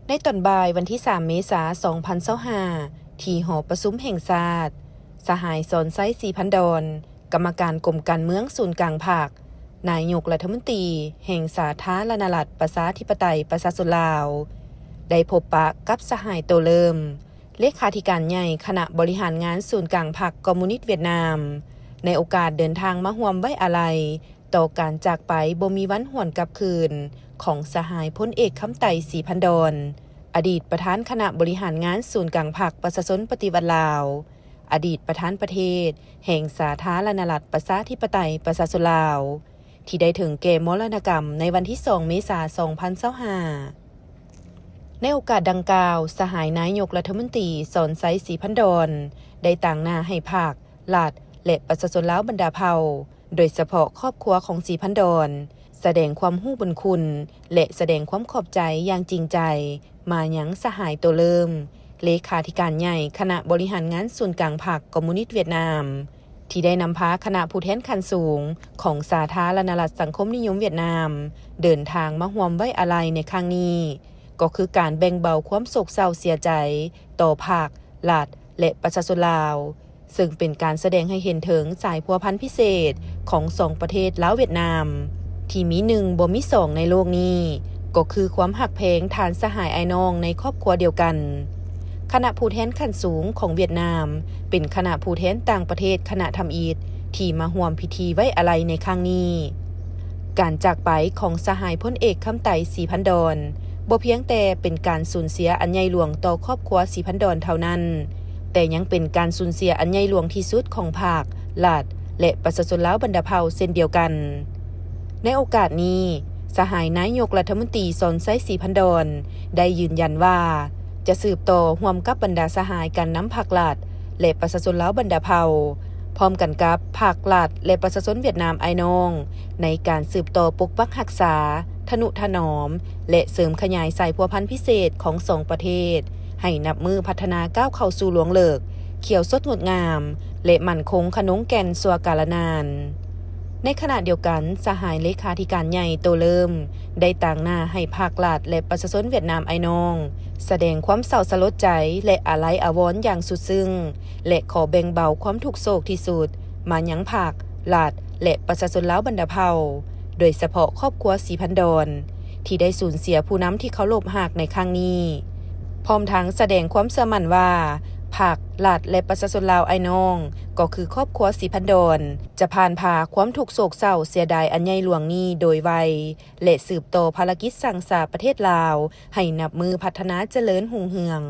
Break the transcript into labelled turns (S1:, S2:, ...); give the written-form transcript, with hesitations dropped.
S1: ในตอนบ่ายวันที่ 3 เมษายน 2025 ที่หอประชุมแห่งชาติสหายสอนไซศรีพันดรกรรมการกรมการเมืองศูนย์กลางภาคนายกรัฐมนตรีแห่งสาธารณรัฐประชาธิปไตยประชาชนลาวได้พบปะกับสหายโตเลิมเลขาธิการใหญ่คณะบริหารงานศูนย์กลางพรรคคอมมิวนิสต์เวียดนามในโอกาสเดินทางมาร่วมไว้อาลัยต่อการจากไปบ่มีวันหวนกลับคืนของสหายพลเอกคำไต่ศรีพันดรอดีตประธานคณะบริหารงานศูนย์กลางพรรคประชาชนปฏิวัติลาวอดีตประธานประเทศแห่งสาธารณรัฐประชาธิปไตยประชาชนลาวที่ได้ถึงแก่มรณกรรมในวันที่ 2 เมษายน 2025 ในโอกาสดังกล่าวสหายนายกรัฐมนตรีสอนไซศรีพันดรได้ต่างหน้าให้ภาครัฐและประชาชนลาวบรรดาเผ่าโดยเฉพาะครอบครัวของศรีพันดรแสดงความรู้บุญคุณและแสดงความขอบใจอย่างจริงใจมายังสหายโตเลิมเลขาธิการใหญ่คณะบริหารงานศูนย์กลางพรรคคอมมิวนิสต์เวียดนามที่ได้นำพาคณะผู้แทนขั้นสูงของสาธารณรัฐสังคมนิยมเวียดนามเดินทางมาร่วมไว้อาลัยในครั้งนี้ก็คือการแบ่งเบาความโศกเศร้าเสียใจต่อภาครัฐและประชาชนลาวซึ่งเป็นการแสดงให้เห็นถึงสายพัวพันพิเศษของสองประเทศลาวเวียดนามที่มีหนึ่งบ่มีสองในโลกนี้ก็คือความหักแพงฐานสหายไอ้น้องในครอบครัวเดียวกันคณะผู้แทนขั้นสูงของเวียดนามเป็นคณะผู้แทนต่างประเทศคณะทำอีฐที่มาร่วมพิธีไว้อาลัยในครั้งนี้การจากไปของสหายพลเอกคำไต่ศรีพันดรบ่เพียงแต่เป็นการสูญเสียอันใหญ่หลวงต่อครอบครัวศรีพันดรเท่านั้นแต่ยังเป็นการสูญเสียอันใหญ่หลวงที่สุดของภาครัฐและประชาชนลาวบรรดาเผ่าเช่นเดียวกันในโอกาสนี้สหายนายกรัฐมนตรีสอนไซศรีพันดรได้ยืนยันว่าจะสืบต่อร่วมกับบรรดาสหายการนำภาครัฐและประชาชนลาวบรรดาเผ่าพร้อมกันกับภาครัฐและประชาชนเวียดนามไอ้น้องในการสืบต่อปกปักรักษาทนุถนอมและเสริมขยายสายพัวพันธุ์พิเศษของสองประเทศให้นับมือพัฒนาก้าวเข้าสู่หลวงเลิกเขียวสดงดงามและมั่นคงขนงแก่นสัวกาลนานในขณะเดียวกันสหายเลขาธิการใหญ่โตเลิมได้ต่างหน้าให้ภาครัฐและประชาชนเวียดนามไอ้น้องแสดงความเศร้าสลดใจและอาลัยอาวรณ์อย่างสุดซึ้งและขอแบ่งเบาความทุกข์โศกที่สุดมายังภาครัฐและประชาชนลาวบรรดาเผ่าโดยเฉพาะครอบครัวศรีพันดรที่ได้สูญเสียผู้นำที่เคารพรักในครั้งนี้พร้อมทั้งแสดงความเชื่อมั่นว่าภาครัฐและประชาชนลาวไอ้น้องก็คือครอบครัวศรีพันดรจะผ่านพาความทุกข์โศกเศร้าเสียดายอันใหญ่หลวงนี้โดยไวและสืบต่อภารกิจสร้างสรรค์ประเทศลาวให้นับมือพัฒนาเจริญรุ่งเรือง